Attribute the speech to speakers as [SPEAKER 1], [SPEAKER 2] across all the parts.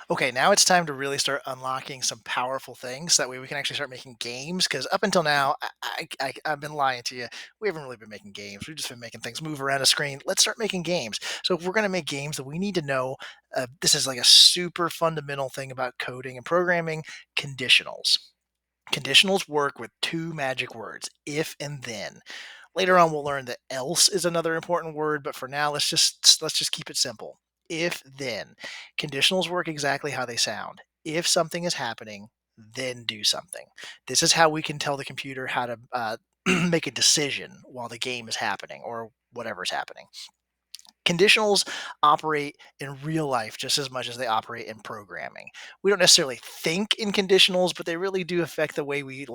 [SPEAKER 1] Okay, now it's time to really start unlocking some powerful things. That way we can actually start making games. Because up until now, I've been lying to you. We haven't really been making games. We've just been making things move around a screen. Let's start making games. So if we're going to make games, that we need to know this is like a super fundamental thing about coding and programming: conditionals. Conditionals work with two magic words: if and then. Later on, we'll learn that else is another important word, but for now, let's just keep it simple. If then. Conditionals work exactly how they sound. If something is happening, then do something. This is how we can tell the computer how to make a decision while the game is happening or whatever's happening. Conditionals operate in real life just as much as they operate in programming. We don't necessarily think in conditionals, but they really do affect the way we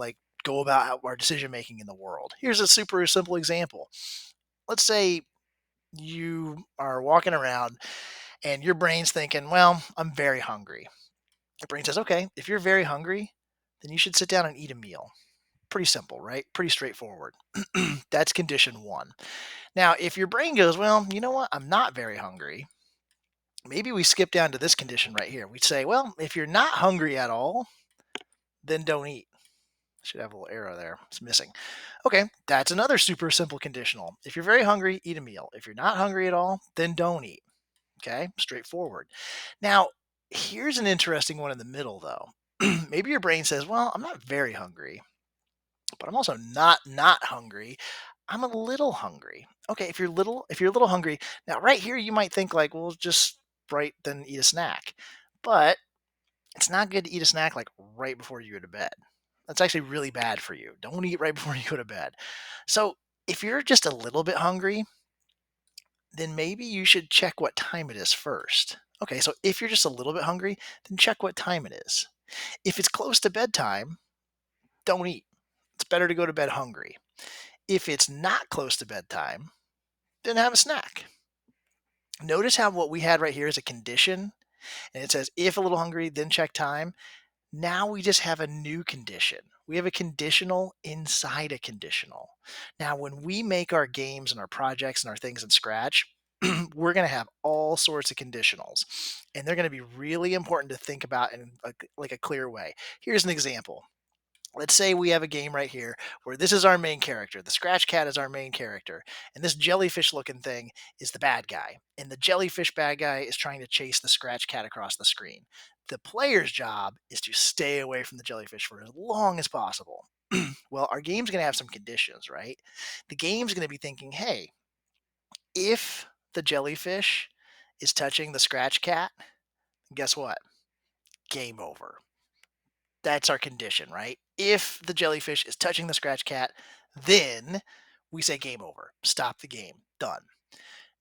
[SPEAKER 1] go about our decision making in the world. Here's a super simple example. Let's say you are walking around and your brain's thinking, well, I'm very hungry. Your brain says, okay, if you're very hungry, then you should sit down and eat a meal. Pretty simple, right? Pretty straightforward. That's condition one. Now, if your brain goes, well, you know what? I'm not very hungry. Maybe we skip down to this condition right here. We'd say, well, if you're not hungry at all, then don't eat. Should have a little arrow there. It's missing. Okay, that's another super simple conditional. If you're very hungry, eat a meal. If you're not hungry at all, then don't eat. Okay, straightforward. Now, here's an interesting one in the middle, though. Maybe your brain says, well, I'm not very hungry, but I'm also not hungry. I'm a little hungry. Okay, if you're a little hungry, now right here you might think like, well, just right then eat a snack. But it's not good to eat a snack like right before you go to bed. That's actually really bad for you. Don't eat right before you go to bed. So, if you're just a little bit hungry, then maybe you should check what time it is first. Okay, so if you're just a little bit hungry, then check what time it is. If it's close to bedtime, don't eat. It's better to go to bed hungry. If it's not close to bedtime, then have a snack. Notice how what we had right here is a condition, and it says if a little hungry, then check time. Now we just have a new condition. We have a conditional inside a conditional. Now, when we make our games and our projects and our things in Scratch, we're going to have all sorts of conditionals, and they're going to be really important to think about in like a clear way. Here's an example. Let's say we have a game right here where this is our main character. The Scratch Cat is our main character, and this jellyfish looking thing is the bad guy. And the jellyfish bad guy is trying to chase the Scratch Cat across the screen. The player's job is to stay away from the jellyfish for as long as possible. Well, our game's going to have some conditions, right? The game's going to be thinking, hey, if the jellyfish is touching the Scratch Cat, guess what? Game over. That's our condition, right? If the jellyfish is touching the Scratch Cat, then we say game over. Stop the game. Done.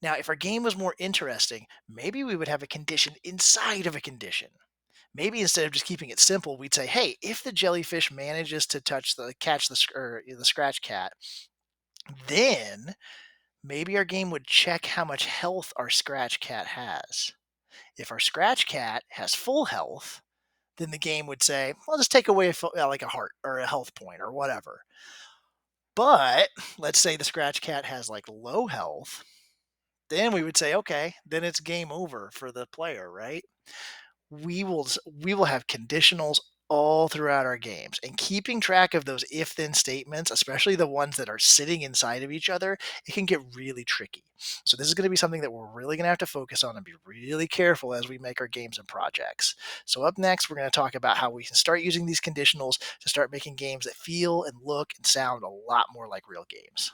[SPEAKER 1] Now, if our game was more interesting, maybe we would have a condition inside of a condition. Maybe instead of just keeping it simple, we'd say, "Hey, if the jellyfish manages to catch the Scratch Cat, then maybe our game would check how much health our Scratch Cat has. If our Scratch Cat has full health, then the game would say, "I'll just take away like a heart or a health point or whatever." But let's say the Scratch Cat has like low health, then we would say, "Okay, then it's game over for the player," right? We will have conditionals all throughout our games, and keeping track of those if then statements, especially the ones that are sitting inside of each other, it can get really tricky. So this is going to be something that we're really going to have to focus on and be really careful as we make our games and projects. So up next, we're going to talk about how we can start using these conditionals to start making games that feel and look and sound a lot more like real games.